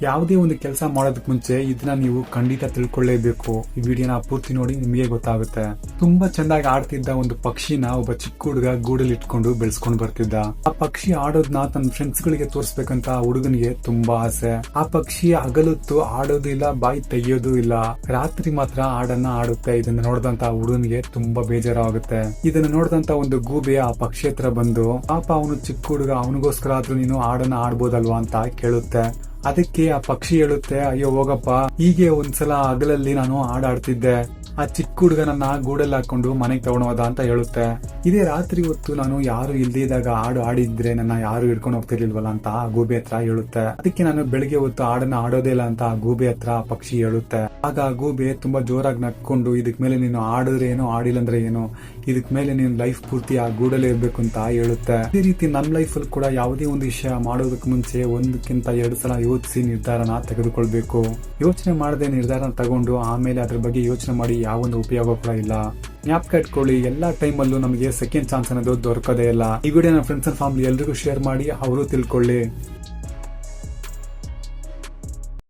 ಯಾವುದೇ ಒಂದು ಕೆಲಸ ಮಾಡೋದಕ್ಕೆ ಮುಂಚೆ ಇದನ್ನ ನೀವು ಖಂಡಿತ ತಿಳ್ಕೊಳ್ಳೇಬೇಕು. ಈ ವಿಡಿಯೋನ ಪೂರ್ತಿ ನೋಡಿ ನಿಮಗೆ ಗೊತ್ತಾಗುತ್ತೆ. ತುಂಬಾ ಚೆಂದಾಗಿ ಆಡ್ತಿದ್ದ ಒಂದು ಪಕ್ಷಿನ ಒಬ್ಬ ಚಿಕ್ಕ ಹುಡುಗ ಗೂಡಲ್ಲಿ ಇಟ್ಕೊಂಡು ಬೆಳೆಸ್ಕೊಂಡು ಬರ್ತಿದ್ದ. ಆ ಪಕ್ಷಿ ಆಡೋದ್ನ ತನ್ನ ಫ್ರೆಂಡ್ಸ್ ಗಳಿಗೆ ತೋರಿಸ್ಬೇಕಂತ ಆ ಹುಡುಗನಿಗೆ ತುಂಬಾ ಆಸೆ. ಆ ಪಕ್ಷಿ ಹಗಲೊತ್ತು ಆಡೋದು ಇಲ್ಲ, ಬಾಯಿ ತೆಗಿಯೋದು ಇಲ್ಲ, ರಾತ್ರಿ ಮಾತ್ರ ಹಾಡನ್ನ ಆಡುತ್ತೆ. ಇದನ್ನ ನೋಡಿದಂತ ಹುಡುಗನಿಗೆ ತುಂಬಾ ಬೇಜಾರಾಗುತ್ತೆ. ಇದನ್ನ ನೋಡಿದಂತ ಒಂದು ಗೂಬೆ ಆ ಪಕ್ಷಿ ಹತ್ರ ಬಂದು, ಪಾಪ ಅವನು ಚಿಕ್ಕ ಹುಡುಗ, ಅವನಿಗೋಸ್ಕರ ಆದ್ರೂ ನೀನು ಹಾಡನ್ನ ಆಡ್ಬೋದಲ್ವಾ ಅಂತ ಕೇಳುತ್ತೆ. ಅದಕ್ಕೆ ಆ ಪಕ್ಷಿ ಹೇಳುತ್ತೆ, ಅಯ್ಯೋ ಹೋಗಪ್ಪ, ಹೀಗೆ ಒಂದ್ಸಲ ಹಗಲಲ್ಲಿ ನಾನು ಹಾಡಾಡ್ತಿದ್ದೆ, ಆ ಚಿಕ್ಕ ಹುಡುಗ ನನ್ನ ಗೂಡಲ್ಲಿ ಹಾಕೊಂಡು ಮನೆಗೆ ತಗೊಂಡೋದ ಅಂತ ಹೇಳುತ್ತೆ. ಇದೇ ರಾತ್ರಿ ಹೊತ್ತು ನಾನು ಯಾರು ಇಲ್ದಿದ್ದಾಗ ಹಾಡು ಆಡಿದ್ರೆ ನನ್ನ ಯಾರು ಹಿಡ್ಕೊಂಡು ಹೋಗ್ತಿರ್ಲಿಲ್ವಲ್ಲ ಅಂತ ಆ ಗೂಬೆ ಹತ್ರ ಹೇಳುತ್ತೆ. ಅದಕ್ಕೆ ನಾನು ಬೆಳಿಗ್ಗೆ ಹೊತ್ತು ಹಾಡನ್ನ ಆಡೋದೇ ಇಲ್ಲ ಅಂತ ಆ ಗೂಬೆ ಹತ್ರ ಆ ಪಕ್ಷಿ ಹೇಳುತ್ತೆ. ಆಗ ಆ ಗೂಬೆ ತುಂಬಾ ಜೋರಾಗಿ ನಕ್ಕೊಂಡು, ಇದಕ್ ಮೇಲೆ ನೀನು ಆಡಿದ್ರೆ ಏನೋ, ಆಡಿಲ್ಲ ಅಂದ್ರೆ ಏನು, ಇದಕ್ ಮೇಲೆ ನೀನು ಲೈಫ್ ಪೂರ್ತಿ ಆ ಗೂಡಲ್ಲೇ ಇರ್ಬೇಕು ಅಂತ ಹೇಳುತ್ತೆ. ಇದೇ ರೀತಿ ನಮ್ಮ ಲೈಫ್ ಅಲ್ಲಿ ಕೂಡ ಯಾವುದೇ ಒಂದು ವಿಷಯ ಮಾಡೋದಕ್ಕೆ ಮುಂಚೆ ಒಂದಕ್ಕಿಂತ 2 ಸಲ ಯೋಚಿಸಿ ನಿರ್ಧಾರನ ತೆಗೆದುಕೊಳ್ಬೇಕು. ಯೋಚನೆ ಮಾಡದೆ ನಿರ್ಧಾರ ತಗೊಂಡು ಆಮೇಲೆ ಅದ್ರ ಬಗ್ಗೆ ಯೋಚನೆ ಮಾಡಿ ಯಾವೊಂದು ಉಪಯೋಗ ಕೂಡ ಇಲ್ಲ. ಜ್ಞಾಪಕ ಇಟ್ಕೊಳ್ಳಿ, ಎಲ್ಲಾ ಟೈಮಲ್ಲೂ ನಮಗೆ ಸೆಕೆಂಡ್ ಚಾನ್ಸ್ ಅನ್ನೋದು ದೊರಕದೇ ಇಲ್ಲ. ಈ ವಿಡಿಯೋ ನನ್ನ ಫ್ರೆಂಡ್ಸ್ ಅಂಡ್ ಫ್ಯಾಮಿಲಿ ಎಲ್ರಿಗೂ ಶೇರ್ ಮಾಡಿ, ಅವರು ತಿಳ್ಕೊಳ್ಳಿ.